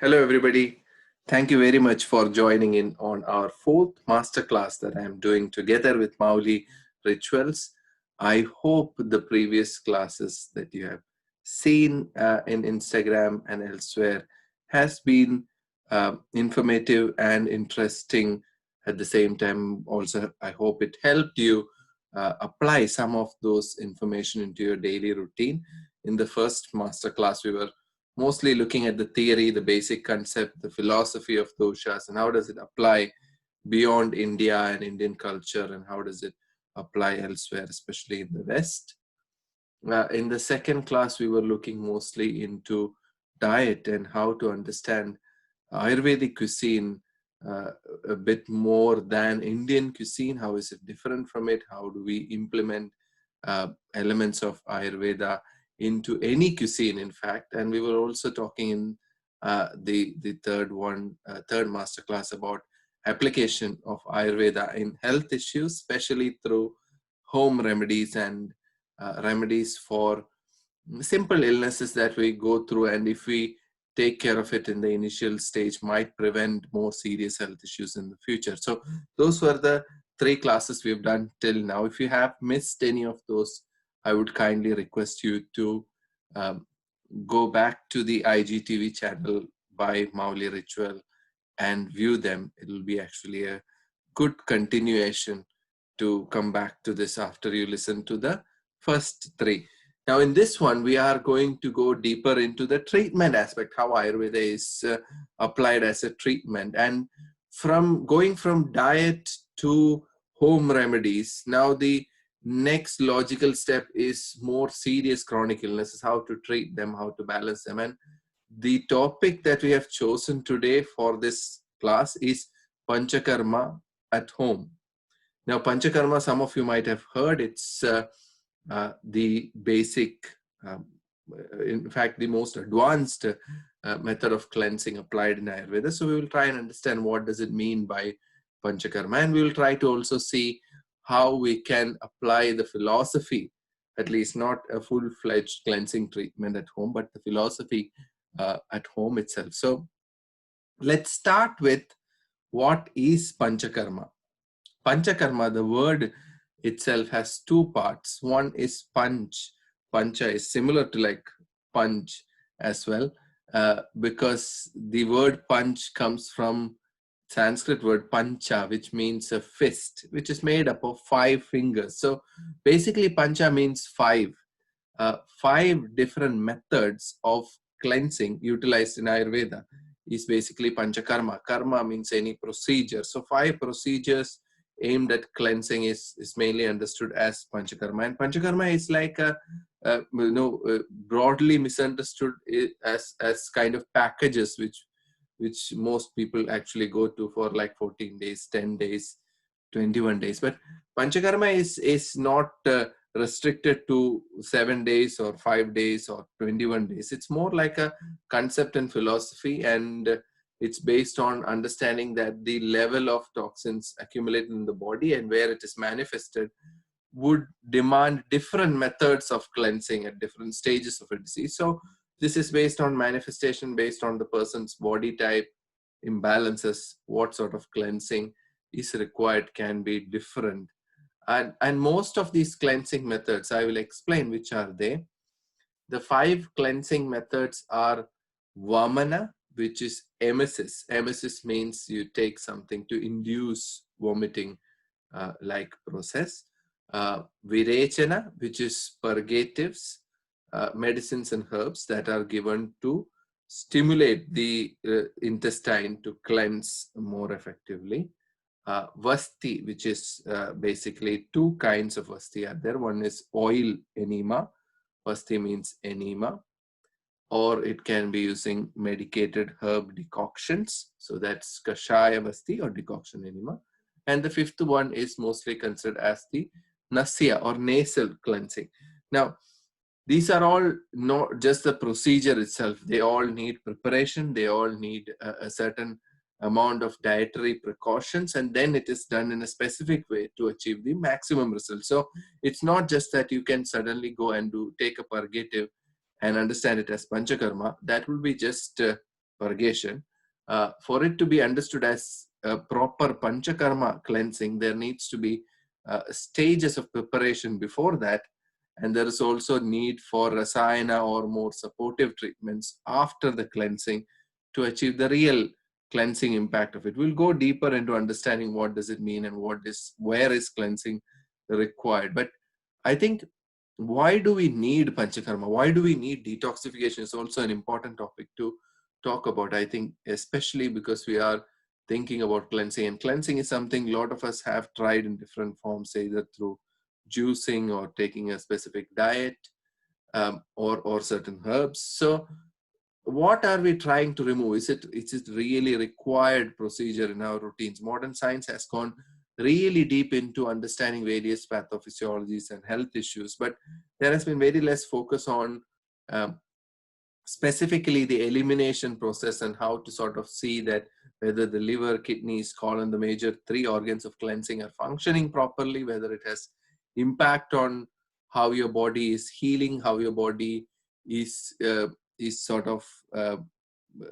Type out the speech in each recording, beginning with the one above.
Hello, everybody. Thank you very much for joining in on our fourth masterclass that I am doing together with Mauli Rituals. I hope the previous classes that you have seen in Instagram and elsewhere has been informative and interesting. At the same time, also, I hope it helped you apply some of those information into your daily routine. In the first masterclass, we were mostly looking at the theory, the basic concept, the philosophy of doshas, and how does it apply beyond India and Indian culture, and how does it apply elsewhere, especially in the West. In the second class, we were looking mostly into diet and how to understand Ayurvedic cuisine uh, a bit more than Indian cuisine. How is it different from it? How do we implement elements of Ayurveda into any cuisine, in fact? And we were also talking in the third masterclass about application of Ayurveda in health issues, especially through home remedies and remedies for simple illnesses that we go through, and if we take care of it in the initial stage, might prevent more serious health issues in the future. So those were the three classes we've done till now. If you have missed any of those, I would kindly request you to um, go back to the IGTV channel by Mauli Ritual and view them. It will be actually a good continuation to come back to this after you listen to the first three. Now, in this one, we are going to go deeper into the treatment aspect, how Ayurveda is applied as a treatment. And from going from diet to home remedies, now the next logical step is more serious chronic illnesses, how to treat them, how to balance them. And the topic that we have chosen today for this class is Panchakarma at home. Now, Panchakarma, some of you might have heard, it's the basic, um, in fact, the most advanced method of cleansing applied in Ayurveda. So we will try and understand what does it mean by Panchakarma, and we will try to also see how we can apply the philosophy, at least not a full-fledged cleansing treatment at home, but the philosophy at home itself. So let's start with what is Panchakarma. Panchakarma, the word itself has two parts. One is panch. Pancha is similar to like punch as well, because the word punch comes from Sanskrit word pancha, which means a fist, which is made up of 5 fingers. So basically, pancha means five. 5 different methods of cleansing utilized in Ayurveda is basically panchakarma. Karma means any procedure. So 5 procedures aimed at cleansing is mainly understood as panchakarma. And panchakarma is like broadly misunderstood as kind of packages which most people actually go to for like 14 days, 10 days, 21 days. But panchakarma is not restricted to 7 days or 5 days or 21 days. It's more like a concept and philosophy, and it's based on understanding that the level of toxins accumulated in the body and where it is manifested would demand different methods of cleansing at different stages of a disease. So this is based on manifestation, based on the person's body type, imbalances, what sort of cleansing is required can be different. And most of these cleansing methods, I will explain which are they. The 5 cleansing methods are Vamana, which is emesis. Emesis means you take something to induce vomiting like process. Virechana, which is purgatives, medicines and herbs that are given to stimulate the intestine to cleanse more effectively. Vasti, which is basically 2 kinds of vasti are there. One is oil enema. Vasti means enema, or it can be using medicated herb decoctions. So that's Kashaya Vasti or decoction enema. And the fifth one is mostly considered as the Nasya or nasal cleansing. Now, these are all not just the procedure itself. They all need preparation. They all need a certain amount of dietary precautions, and then it is done in a specific way to achieve the maximum result. So it's not just that you can suddenly go and take a purgative and understand it as panchakarma. That will be just purgation. For it to be understood as a proper panchakarma cleansing, there needs to be stages of preparation before that, and there is also need for rasayana or more supportive treatments after the cleansing to achieve the real cleansing impact of it. We'll go deeper into understanding what does it mean and where is cleansing required. But I think, why do we need panchakarma? Why do we need detoxification is also an important topic to talk about. I think especially because we are thinking about cleansing, and cleansing is something a lot of us have tried in different forms, either through juicing or taking a specific diet, or certain herbs. So what are we trying to remove? Is it really required procedure in our routines? Modern science has gone really deep into understanding various pathophysiologies and health issues, but there has been very less focus on um, specifically the elimination process and how to sort of see that whether the liver, kidneys, colon, the major three organs of cleansing are functioning properly, whether it has impact on how your body is healing, how your body is sort of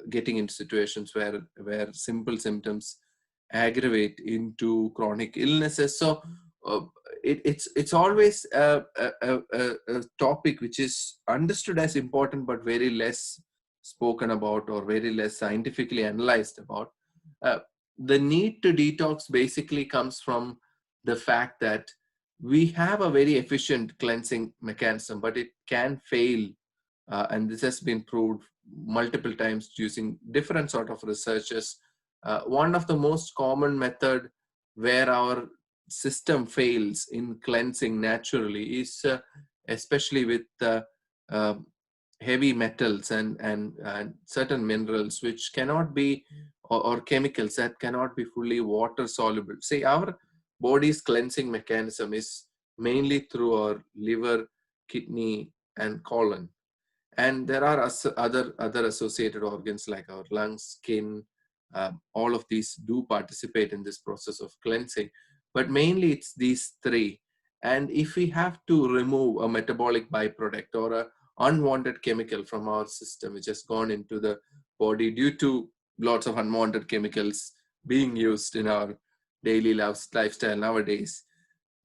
getting into situations where simple symptoms aggravate into chronic illnesses. So it's always a topic which is understood as important but very less spoken about or very less scientifically analyzed about. Uh, the need to detox basically comes from the fact that we have a very efficient cleansing mechanism, but it can fail, and this has been proved multiple times using different sort of researches. One of the most common method where our system fails in cleansing naturally is especially with uh, heavy metals and certain minerals which cannot be, or chemicals that cannot be fully water soluble. See, our body's cleansing mechanism is mainly through our liver, kidney, and colon, and there are other associated organs like our lungs, skin. All of these do participate in this process of cleansing, but mainly it's these three. And if we have to remove a metabolic byproduct or a unwanted chemical from our system which has gone into the body due to lots of unwanted chemicals being used in our daily lifestyle nowadays,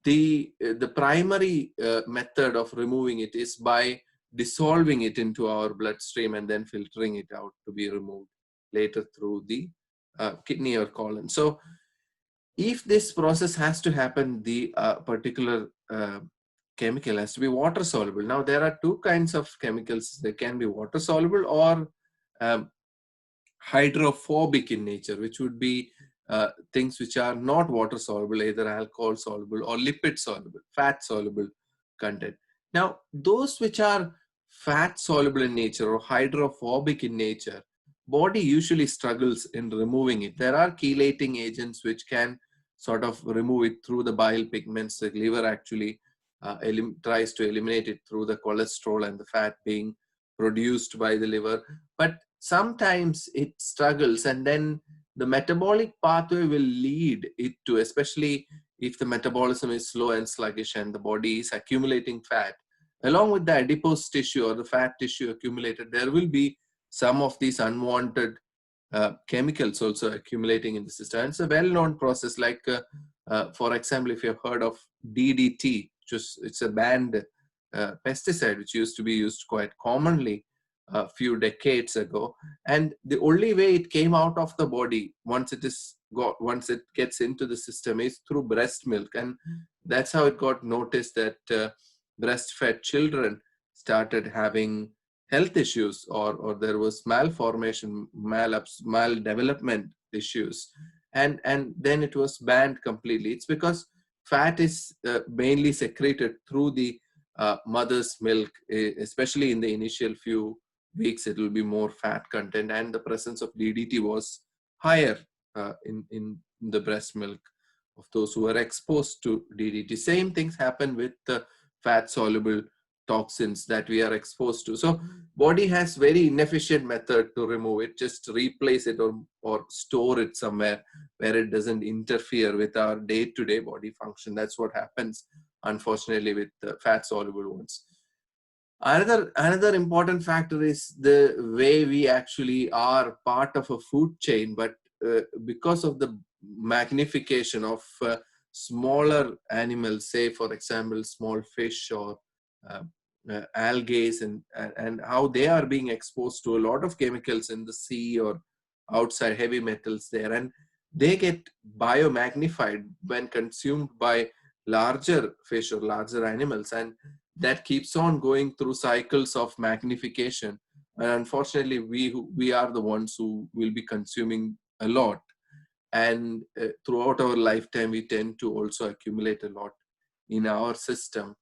the primary method of removing it is by dissolving it into our bloodstream and then filtering it out to be removed later through the kidney or colon. So if this process has to happen, the particular chemical has to be water soluble. Now there are two kinds of chemicals that can be water soluble or um, hydrophobic in nature, which would be things which are not water soluble, either alcohol soluble or lipid soluble, fat soluble content. Now, those which are fat soluble in nature or hydrophobic in nature, body usually struggles in removing it. There are chelating agents which can sort of remove it through the bile pigments. The liver actually tries to eliminate it through the cholesterol and the fat being produced by the liver. But sometimes it struggles, and then the metabolic pathway will lead it to, especially if the metabolism is slow and sluggish and the body is accumulating fat, along with the adipose tissue or the fat tissue accumulated, there will be some of these unwanted chemicals also accumulating in the system. And it's a well-known process, like for example, if you've heard of DDT, it's a banned pesticide which used to be used quite commonly a few decades ago, and the only way it came out of the body once it gets into the system is through breast milk. And that's how it got noticed that breastfed children started having health issues, or there was malformation, maldevelopment issues, and then it was banned completely. It's because fat is mainly secreted through the mother's milk, especially in the initial few weeks. It will be more fat content, and the presence of DDT was higher in the breast milk of those who were exposed to DDT. Same things happen with the fat soluble toxins that we are exposed to. So body has very inefficient method to remove it. Just replace it or store it somewhere where it doesn't interfere with our day-to-day body function. That's what happens, unfortunately, with the fat soluble ones. Another important factor is the way we actually are part of a food chain, but because of the magnification of smaller animals, say for example small fish or uh, algae, and how they are being exposed to a lot of chemicals in the sea or outside, heavy metals there, and they get biomagnified when consumed by larger fish or larger animals, and that keeps on going through cycles of magnification. And unfortunately, we are the ones who will be consuming a lot, and throughout our lifetime we tend to also accumulate a lot in our system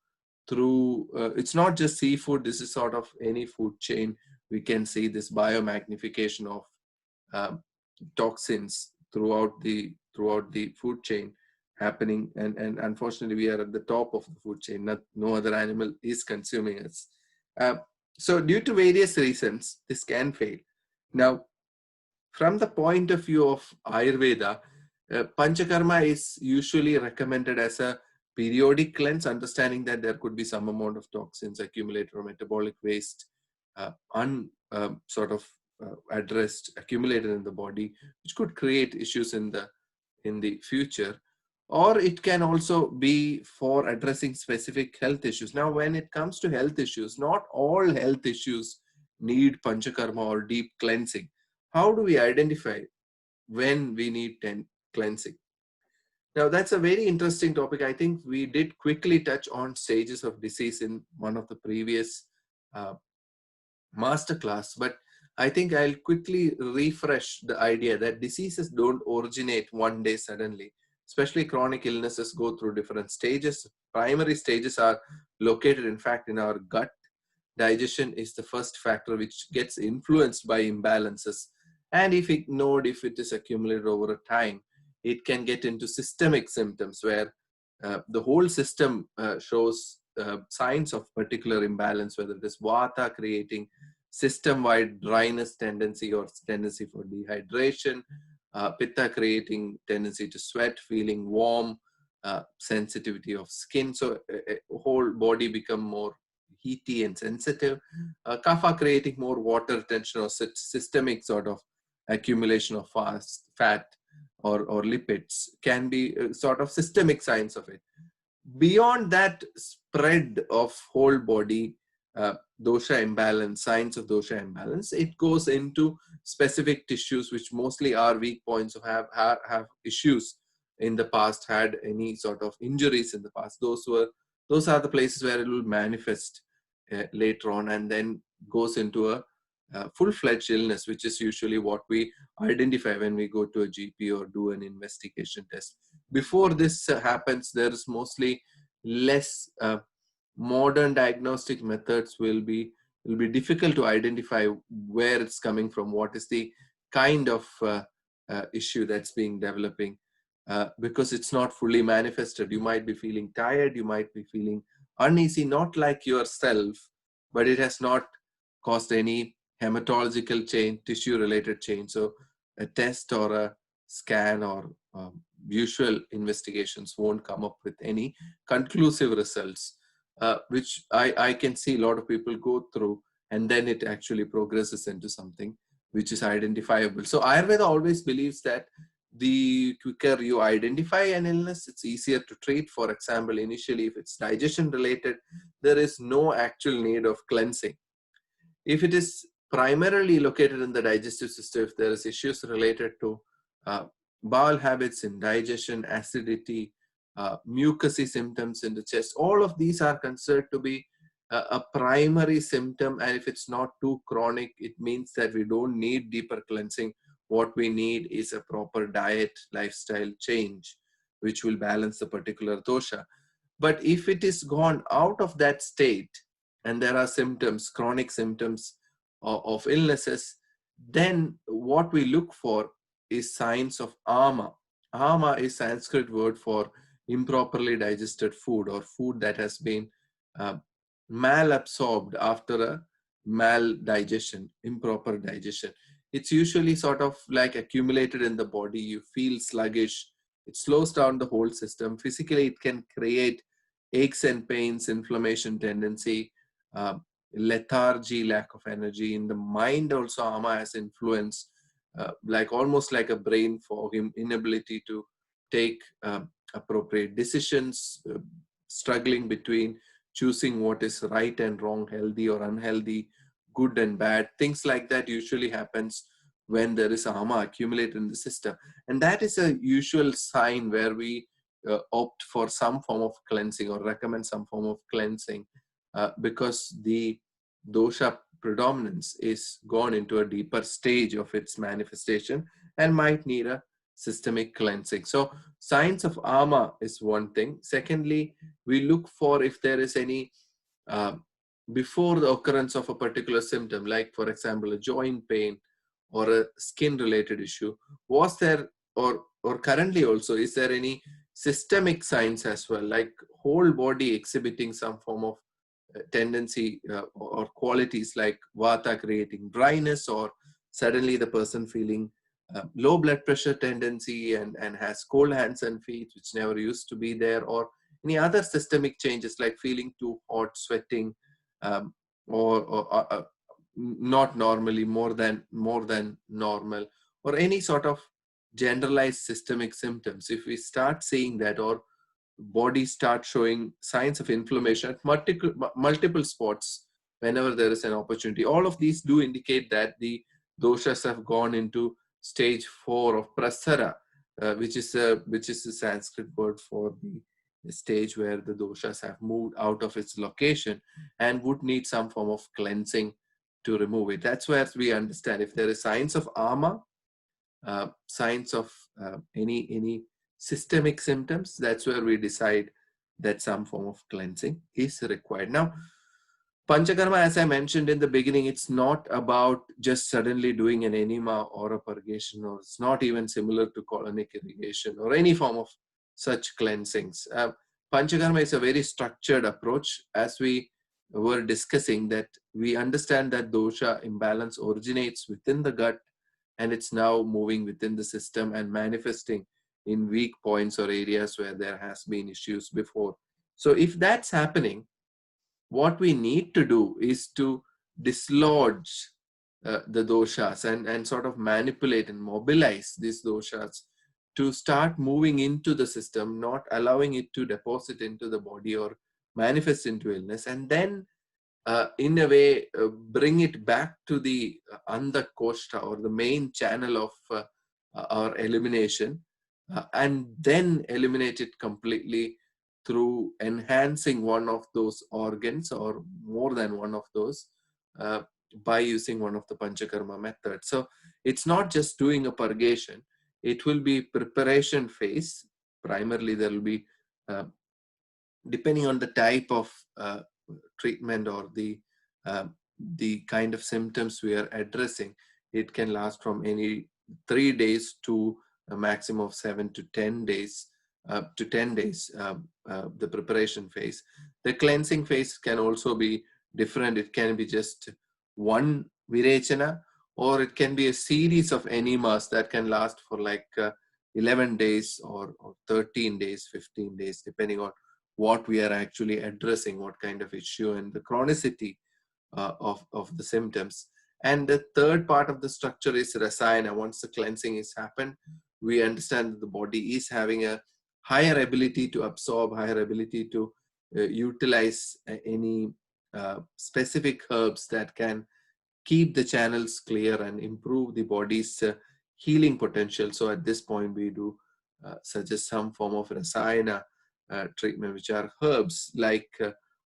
through it's not just seafood, this is sort of any food chain. We can see this biomagnification of um, toxins throughout the food chain happening, and unfortunately we are at the top of the food chain. No other animal is consuming us. uh, so due to various reasons this can fail. Now, from the point of view of Ayurveda, Panchakarma is usually recommended as a periodic cleanse, understanding that there could be some amount of toxins accumulated or metabolic waste sort of addressed, accumulated in the body, which could create issues in the future. Or it can also be for addressing specific health issues. Now, when it comes to health issues, not all health issues need Panchakarma or deep cleansing. How do we identify when we need cleansing? Now, that's a very interesting topic. I think we did quickly touch on stages of disease in one of the previous uh, masterclass, but I think I'll quickly refresh the idea that diseases don't originate one day suddenly. Especially chronic illnesses go through different stages. Primary stages are located, in fact, in our gut. Digestion is the first factor which gets influenced by imbalances. And if ignored, if it is accumulated over a time, it can get into systemic symptoms where the whole system shows signs of particular imbalance, whether it is vata creating system-wide dryness tendency or tendency for dehydration, pitta creating tendency to sweat, feeling warm, sensitivity of skin. So whole body become more heaty and sensitive. Kapha creating more water retention or systemic sort of accumulation of fat or lipids can be sort of systemic signs of it. Beyond that spread of whole body dosha imbalance, signs of dosha imbalance, it goes into specific tissues which mostly are weak points or have issues in the past, had any sort of injuries in the past. Those are the places where it will manifest later on, and then goes into a full-fledged illness, which is usually what we identify when we go to a GP or do an investigation test. Before this happens, there is mostly less modern diagnostic methods will be difficult to identify where it's coming from, what is the kind of issue that's being developing, because it's not fully manifested. You might be feeling tired, you might be feeling uneasy, not like yourself, but it has not caused any hematological change, tissue related change. So a test or a scan or usual investigations won't come up with any conclusive results, which I can see a lot of people go through, and then it actually progresses into something which is identifiable. So Ayurveda always believes that the quicker you identify an illness, it's easier to treat. For example, initially, if it's digestion related, there is no actual need of cleansing. If it is primarily located in the digestive system, if there is issues related to uh, bowel habits in digestion, acidity, mucousy symptoms in the chest, all of these are considered to be a primary symptom. And if it's not too chronic, it means that we don't need deeper cleansing. What we need is a proper diet, lifestyle change, which will balance the particular dosha. But if it is gone out of that state and there are symptoms, chronic symptoms of illnesses, then what we look for is signs of ama. Ama is Sanskrit word for improperly digested food, or food that has been uh, malabsorbed after a maldigestion, improper digestion. It's usually sort of like accumulated in the body. You feel sluggish. It slows down the whole system. Physically, it can create aches and pains, inflammation tendency. lethargy, lack of energy. In the mind also, ama has influence, like almost like a brain fog, inability to take appropriate decisions, struggling between choosing what is right and wrong, healthy or unhealthy, good and bad. Things like that usually happens when there is ama accumulated in the system. And that is a usual sign where we opt for some form of cleansing or recommend some form of cleansing, because the dosha predominance is gone into a deeper stage of its manifestation and might need a systemic cleansing. So signs of ama is one thing. Secondly, we look for if there is any uh, before the occurrence of a particular symptom, like for example a joint pain or a skin related issue, was there, or currently also, is there any systemic signs as well, like whole body exhibiting some form of tendency or qualities like vata creating dryness, or suddenly the person feeling low blood pressure tendency and has cold hands and feet which never used to be there, or any other systemic changes like feeling too hot, sweating, um, or not normally, more than normal, or any sort of generalized systemic symptoms. If we start seeing that, or body start showing signs of inflammation at multiple spots whenever there is an opportunity, all of these do indicate that the doshas have gone into stage 4 of prasara, which is a Sanskrit word for the stage where the doshas have moved out of its location and would need some form of cleansing to remove it. That's where we understand if there is signs of ama, signs of any systemic symptoms, that's where we decide that some form of cleansing is required. Now, Panchakarma, as I mentioned in the beginning, it's not about just suddenly doing an enema or a purgation, or it's not even similar to colonic irrigation or any form of such cleansings. Panchakarma is a very structured approach. As we were discussing, that we understand that dosha imbalance originates within the gut, and it's now moving within the system and manifesting in weak points or areas where there has been issues before. So if that's happening, what we need to do is to dislodge the doshas and sort of manipulate and mobilize these doshas to start moving into the system, not allowing it to deposit into the body or manifest into illness, and then in a way bring it back to the andakoshta, or the main channel of our elimination, and then eliminate it completely through enhancing one of those organs or more than one of those, uh, by using one of the panchakarma methods. So it's not just doing a purgation, it will be preparation phase. Primarily there will be, uh, depending on the type of treatment or the kind of symptoms we are addressing, it can last from any 3 days to a maximum of 7 to 10 days, to 10 days, the preparation phase. The cleansing phase can also be different. It can be just one virechana, or it can be a series of enemas that can last for like 11 days or 13 days, 15 days, depending on what we are actually addressing, what kind of issue and the chronicity of the symptoms. And the third part of the structure is rasayana. Once the cleansing is happened, we understand that the body is having a higher ability to absorb, higher ability to utilize any specific herbs that can keep the channels clear and improve the body's healing potential. So at this point, we do suggest some form of rasayana treatment, which are herbs like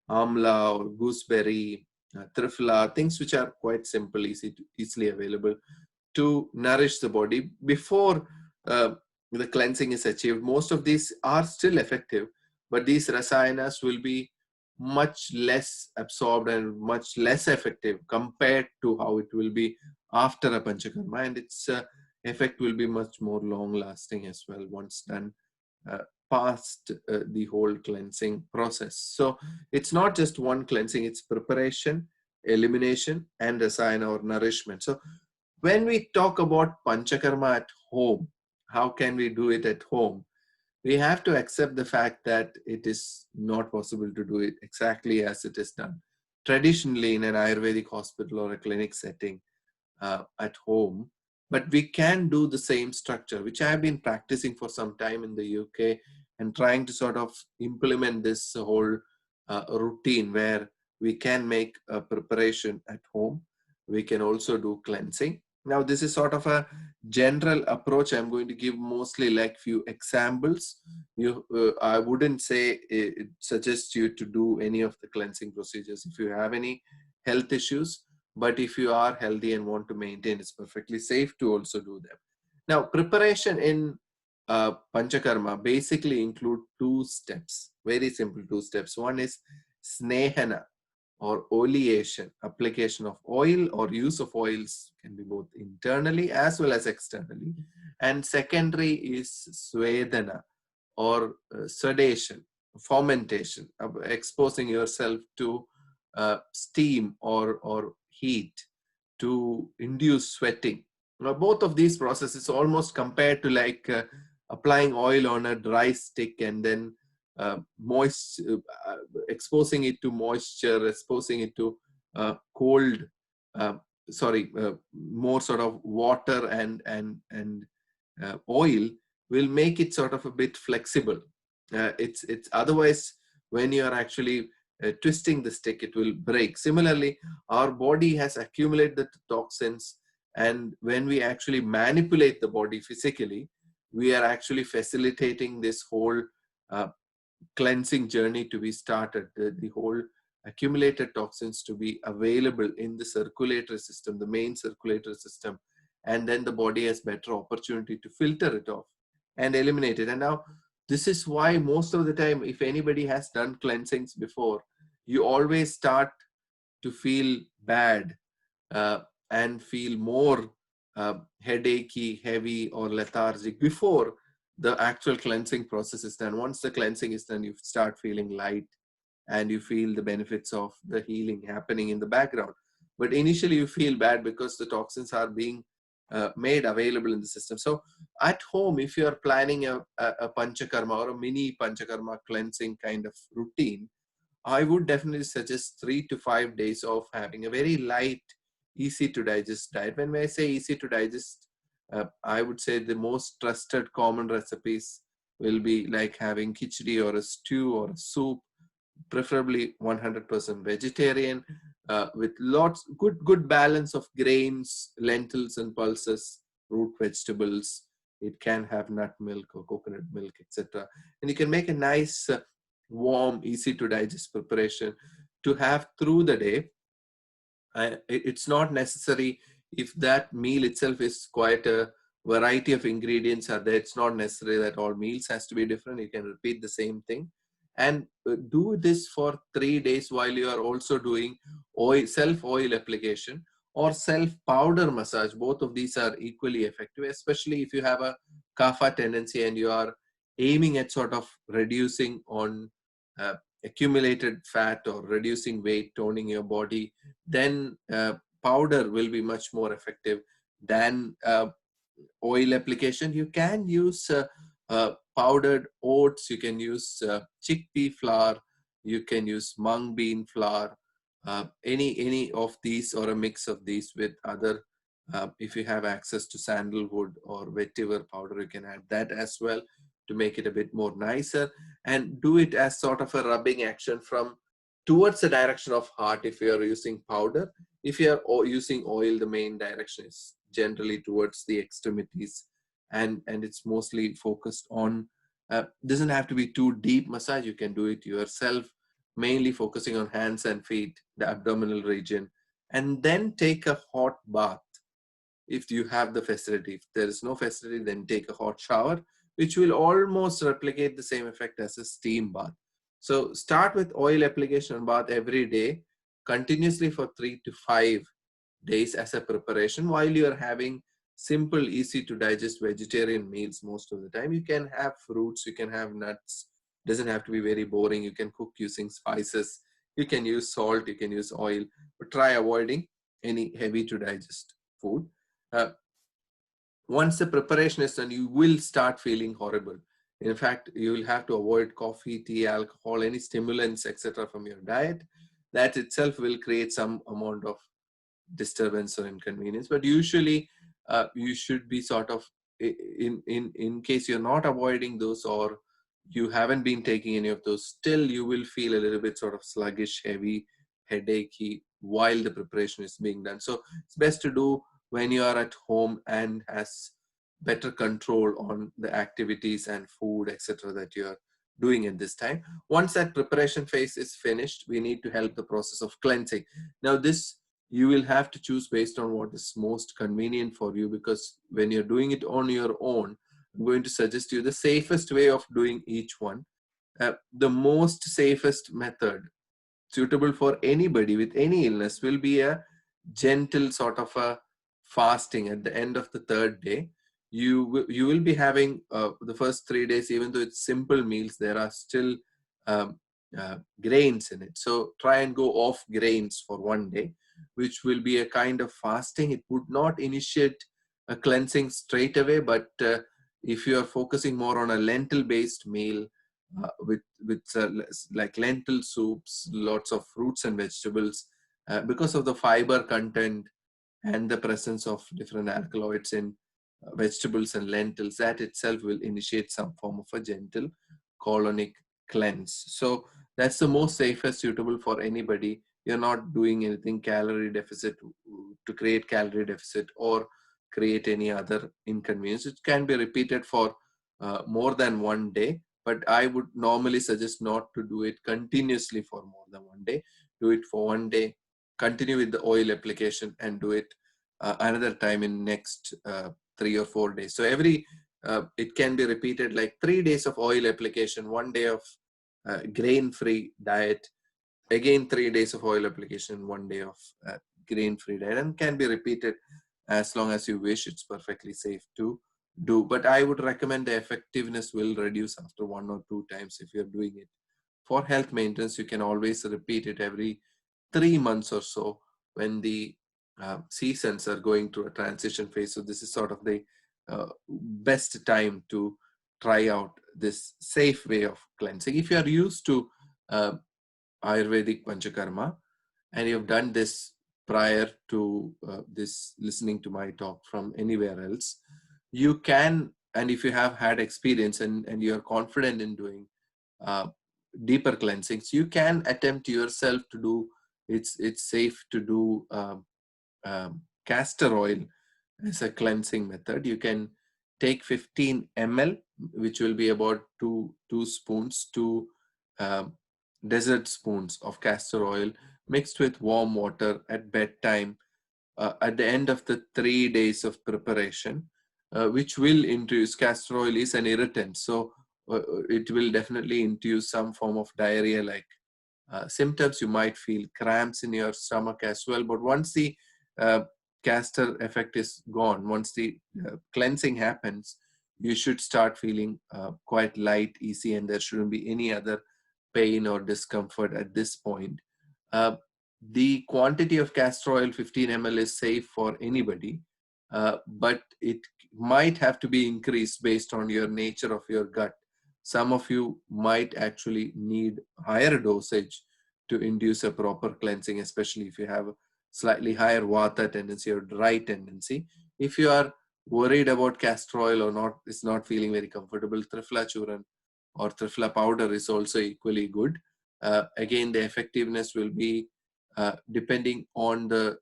amla or gooseberry, triphala, things which are quite simple, easily available to nourish the body before the cleansing is achieved. Most of these are still effective, but these rasayanas will be much less absorbed and much less effective compared to how it will be after a panchakarma, and its effect will be much more long lasting as well once done uh, past the whole cleansing process. So it's not just one cleansing, it's preparation, elimination, and rasayana or nourishment. So when we talk about panchakarma at home, how can we do it at home? We have to accept the fact that it is not possible to do it exactly as it is done. traditionally in an Ayurvedic hospital or a clinic setting at home. But we can do the same structure, which I have been practicing for some time in the UK and trying to sort of implement this whole routine where we can make a preparation at home. We can also do cleansing. Now, this is sort of a general approach. I'm going to give mostly like few examples. I wouldn't say suggest you to do any of the cleansing procedures if you have any health issues. But if you are healthy and want to maintain, it's perfectly safe to also do them. Now, preparation in Panchakarma basically include 2 steps, very simple 2 steps. One is snehana or oleation, application of oil or use of oils can be both internally as well as externally. And secondary is swedana or sedation, fermentation, exposing yourself to steam or heat to induce sweating. Now, both of these processes almost compared to like applying oil on a dry stick and then exposing it to moisture, exposing it to cold, uh, more sort of water and oil will make it sort of a bit flexible. It's otherwise when you are actually twisting the stick, it will break. Similarly, our body has accumulated the toxins, and when we actually manipulate the body physically, we are actually facilitating this whole cleansing journey to be started, the whole accumulated toxins to be available in the circulatory system, the main circulatory system, and then the body has better opportunity to filter it off and eliminate it. And now this is why most of the time, if anybody has done cleansings before, you always start to feel bad and feel more headachy, heavy, or lethargic before the actual cleansing process is done. Once the cleansing is done, you start feeling light and you feel the benefits of the healing happening in the background. But initially you feel bad because the toxins are being made available in the system. So at home, if you are planning a panchakarma or a mini panchakarma cleansing kind of routine, I would definitely suggest 3 to 5 days of having a very light, easy to digest diet. When I say easy to digest, I would say the most trusted common recipes will be like having khichdi or a stew or a soup, preferably 100% vegetarian, with lots good balance of grains, lentils and pulses, root vegetables. It can have nut milk or coconut milk, etc. And you can make a nice warm, easy to digest preparation to have through the day. It's not necessary if that meal itself is quite a variety of ingredients are there. It's not necessary that all meals has to be different. You can repeat the same thing and do this for 3 days while you are also doing self oil application or self powder massage. Both of these are equally effective, especially if you have a kapha tendency and you are aiming at sort of reducing on accumulated fat or reducing weight, toning your body. Then powder will be much more effective than oil application. You can use powdered oats, you can use chickpea flour, you can use mung bean flour, any of these or a mix of these with other. If you have access to sandalwood or vetiver powder, you can add that as well to make it a bit more nicer, and do it as sort of a rubbing action from towards the direction of heart if you are using powder. If you are using oil, the main direction is generally towards the extremities, and it's mostly focused on, doesn't have to be too deep massage. You can do it yourself, mainly focusing on hands and feet, the abdominal region, and then take a hot bath if you have the facility. If there is no facility, then take a hot shower, which will almost replicate the same effect as a steam bath. So start with oil application bath every day, continuously for 3 to 5 days as a preparation while you are having simple, easy to digest vegetarian meals. Most of the time you can have fruits, you can have nuts. Doesn't have to be very boring. You can cook using spices, you can use salt, you can use oil, but try avoiding any heavy to digest food. Once the preparation is done, you will start feeling horrible. In fact, you will have to avoid coffee, tea, alcohol, any stimulants, etc. from your diet. that itself will create some amount of disturbance or inconvenience. But usually you should be sort of, in case you're not avoiding those, or you haven't been taking any of those, still you will feel a little bit sort of sluggish, heavy, headachy while the preparation is being done. So it's best to do when you are at home and has better control on the activities and food, etc., that you are doing at this time. Once that preparation phase is finished, we need to help the process of cleansing. Now this you will have to choose based on what is most convenient for you, because when you're doing it on your own, I'm going to suggest you the safest way of doing each one. The most safest method suitable for anybody with any illness will be a gentle sort of a fasting at the end of the third day. You will be having the first 3 days, even though it's simple meals, there are still um, grains in it. So try and go off grains for one day, which will be a kind of fasting. It would not initiate a cleansing straight away, but if you are focusing more on a lentil based meal, with like lentil soups, lots of fruits and vegetables, because of the fiber content and the presence of different alkaloids in vegetables and lentils, that itself will initiate some form of a gentle colonic cleanse. So that's the most safest, suitable for anybody. You're not doing anything calorie deficit to create calorie deficit or create any other inconvenience. It can be repeated for more than one day, but I would normally suggest not to do it continuously for more than one day. Do it for one day, continue with the oil application, and do it another time in next 3 or 4 days. So every it can be repeated like 3 days of oil application, one day of grain-free diet, again 3 days of oil application, one day of grain-free diet, and can be repeated as long as you wish. It's perfectly safe to do, but I would recommend the effectiveness will reduce after 1 or 2 times if you're doing it. For health maintenance, you can always repeat it every 3 months or so when the seasons are going through a transition phase. So this is sort of the best time to try out this safe way of cleansing. If you are used to uh, Ayurvedic Panchakarma and you've done this prior to this listening to my talk from anywhere else, you can, and if you have had experience and you're confident in doing uh, deeper cleansings, you can attempt yourself to do. It's safe to do castor oil as a cleansing method. You can take 15 ml, which will be about two spoons, two um, dessert spoons of castor oil mixed with warm water at bedtime at the end of the 3 days of preparation, which will induce, castor oil is an irritant, so it will definitely induce some form of diarrhea like symptoms. You might feel cramps in your stomach as well. But once the uh, castor effect is gone, once the cleansing happens, you should start feeling quite light, easy, and there shouldn't be any other pain or discomfort at this point. Uh, the quantity of castor oil, 15 ml, is safe for anybody, but it might have to be increased based on your nature of your gut. Some of you might actually need higher dosage to induce a proper cleansing, especially if you have a slightly higher vata tendency or dry tendency. If you are worried about castor oil or not, is not feeling very comfortable, Triphala Churan or Triphala powder is also equally good. Again, the effectiveness will be depending on the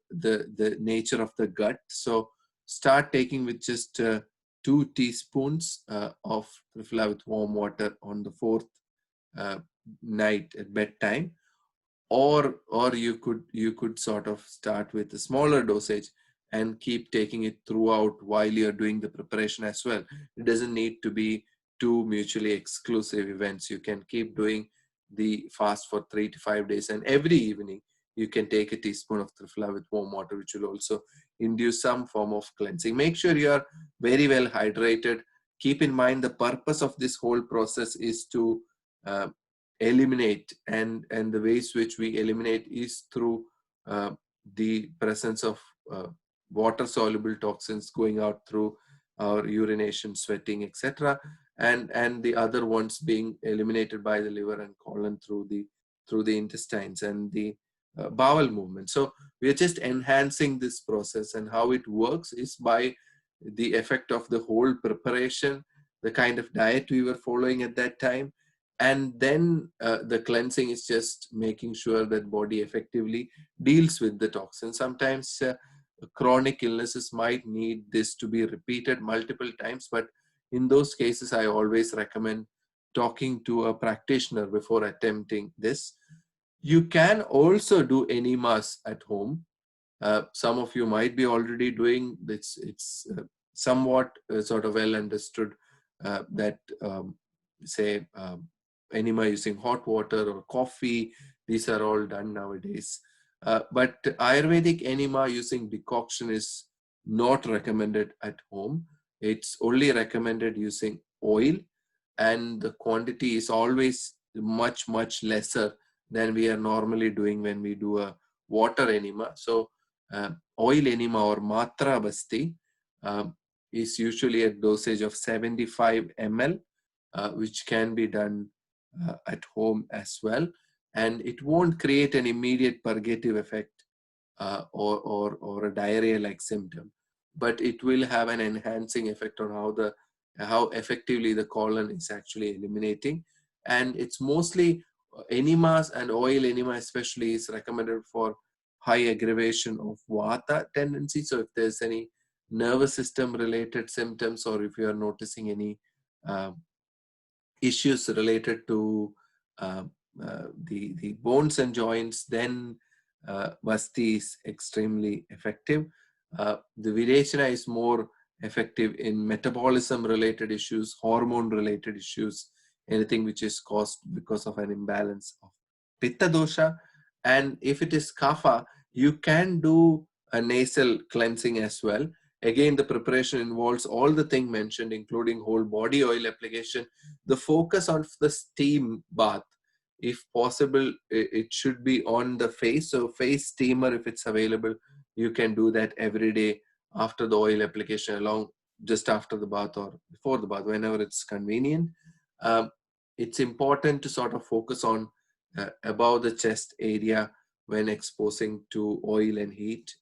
nature of the gut. So start taking with just 2 teaspoons of Triphala with warm water on the fourth night at bedtime, or you could sort of start with a smaller dosage and keep taking it throughout while you're doing the preparation as well. It doesn't need to be two mutually exclusive events. You can keep doing the fast for 3 to 5 days, and every evening you can take a teaspoon of Triphala with warm water, which will also induce some form of cleansing. Make sure you are very well hydrated. Keep in mind the purpose of this whole process is to uh, eliminate, and the ways which we eliminate is through the presence of water soluble toxins going out through our urination, sweating, etc., and the other ones being eliminated by the liver and colon through the intestines. And the bowel movement. So we are just enhancing this process, and how it works is by the effect of the whole preparation, the kind of diet we were following at that time, and then the cleansing is just making sure that body effectively deals with the toxin. Sometimes chronic illnesses might need this to be repeated multiple times, but in those cases I always recommend talking to a practitioner before attempting this. You can also do enemas at home. Some of you might be already doing this. It's somewhat sort of well understood that say enema using hot water or coffee, these are all done nowadays. But Ayurvedic enema using decoction is not recommended at home. It's only recommended using oil, and the quantity is always much lesser than we are normally doing when we do a water enema. So oil enema or matra basti is usually a dosage of 75 ml, which can be done at home as well, and it won't create an immediate purgative effect or a diarrhea-like symptom, but it will have an enhancing effect on how effectively the colon is actually eliminating. And it's mostly enemas, and oil enema especially is recommended for high aggravation of vata tendency. So if there's any nervous system related symptoms, or if you are noticing any uh, issues related to uh, the bones and joints, then Vasti is extremely effective. The Virechana is more effective in metabolism related issues, hormone related issues, anything which is caused because of an imbalance of Pitta dosha. And if it is Kapha, you can do a nasal cleansing as well. Again, the preparation involves all the things mentioned, including whole body oil application, the focus on the steam bath. If possible, it should be on the face. So face steamer, if it's available, you can do that every day after the oil application, along just after the bath or before the bath, whenever it's convenient. Um, it's important to sort of focus on above the chest area when exposing to oil and heat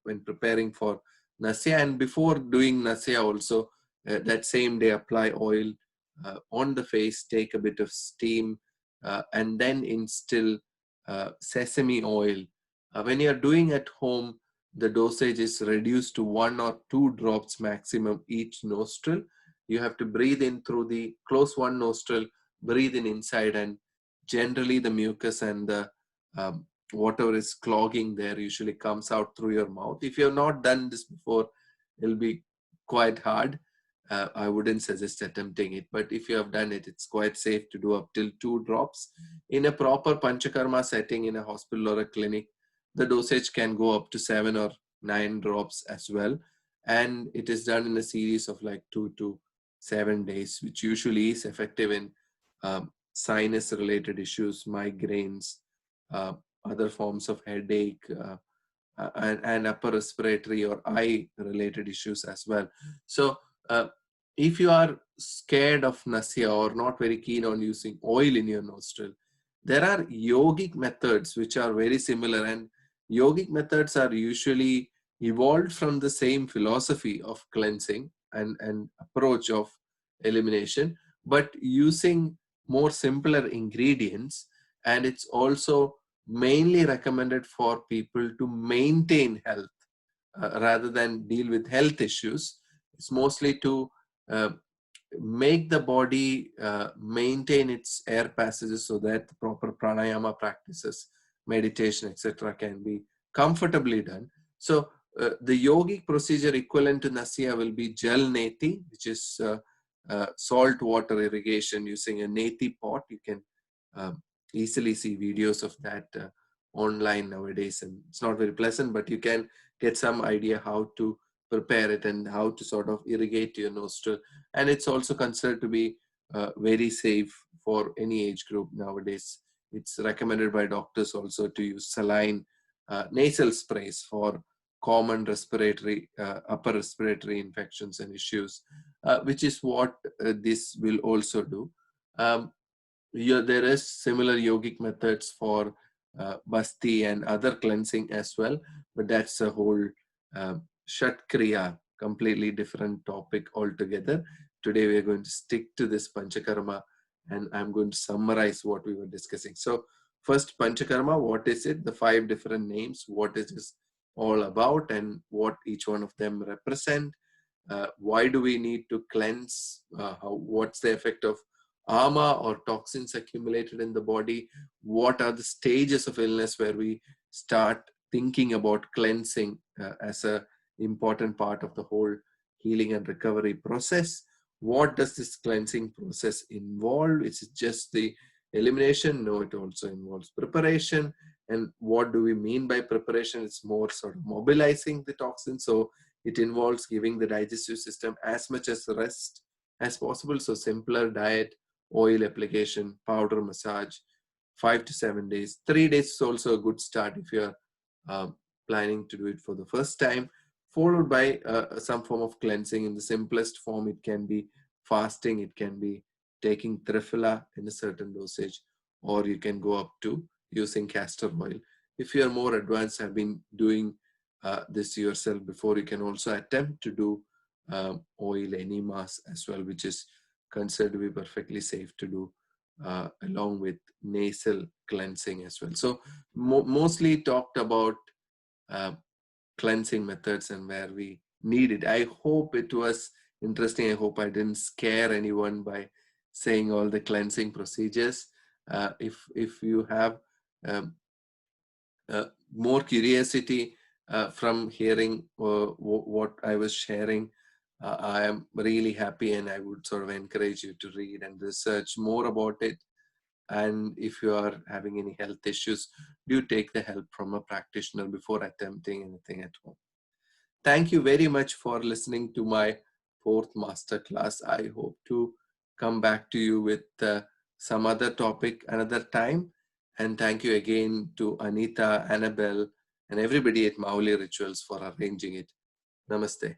when preparing for Nasya. And before doing Nasya also, that same day apply oil on the face, take a bit of steam, and then instill sesame oil. When you're doing at home, the dosage is reduced to 1 or 2 drops maximum each nostril. You have to breathe in through the close one nostril, breathe in inside, and generally the mucus and the whatever is clogging there usually comes out through your mouth. If you have not done this before, it'll be quite hard. I wouldn't suggest attempting it, but if you have done it, it's quite safe to do up till 2 drops. In a proper Panchakarma setting in a hospital or a clinic, the dosage can go up to 7 or 9 drops as well. And it is done in a series of like 2 to 7 days, which usually is effective in sinus related issues, migraines, uh, other forms of headache, and upper respiratory or eye related issues as well. So if you are scared of Nasya or not very keen on using oil in your nostril, there are yogic methods which are very similar, and yogic methods are usually evolved from the same philosophy of cleansing and approach of elimination, but using more simpler ingredients. And it's also mainly recommended for people to maintain health rather than deal with health issues. It's mostly to uh, make the body maintain its air passages so that the proper pranayama practices, meditation, etc. can be comfortably done. So the yogic procedure equivalent to Nasya will be Jal Neti, which is salt water irrigation using a neti pot. You can easily see videos of that online nowadays, and it's not very pleasant, but you can get some idea how to prepare it and how to sort of irrigate your nostril. And it's also considered to be very safe for any age group nowadays. It's recommended by doctors also to use saline nasal sprays for common respiratory, upper respiratory infections and issues, which is what this will also do. There is similar yogic methods for basti and other cleansing as well, but that's a whole Shat Kriya, completely different topic altogether. Today we are going to stick to this Panchakarma, and I'm going to summarize what we were discussing. So first, Panchakarma, what is it? The 5 different names, what is this all about, and what each one of them represent. Why do we need to cleanse? What's the effect of ama or toxins accumulated in the body? What are the stages of illness where we start thinking about cleansing as a important part of the whole healing and recovery process? What does this cleansing process involve? Is it just the elimination? No, it also involves preparation. And what do we mean by preparation? It's more sort of mobilizing the toxin. So it involves giving the digestive system as much as rest as possible. So simpler diet, oil application, powder massage, 5 to 7 days. 3 days is also a good start if you're planning to do it for the first time, followed by some form of cleansing. In the simplest form, it can be fasting, it can be taking triphala in a certain dosage, or you can go up to using castor oil. If you're more advanced, have been doing this yourself before, you can also attempt to do oil enemas as well, which is considered to be perfectly safe to do along with nasal cleansing as well. So mostly talked about uh, cleansing methods and where we need it. I hope it was interesting. I hope I didn't scare anyone by saying all the cleansing procedures. If you have um, more curiosity from hearing what I was sharing, I am really happy, and I would sort of encourage you to read and research more about it. And if you are having any health issues, do take the help from a practitioner before attempting anything at home. Thank you very much for listening to my 4th masterclass. I hope to come back to you with some other topic another time. And thank you again to Anita, Annabelle, and everybody at Mauli Rituals for arranging it. Namaste.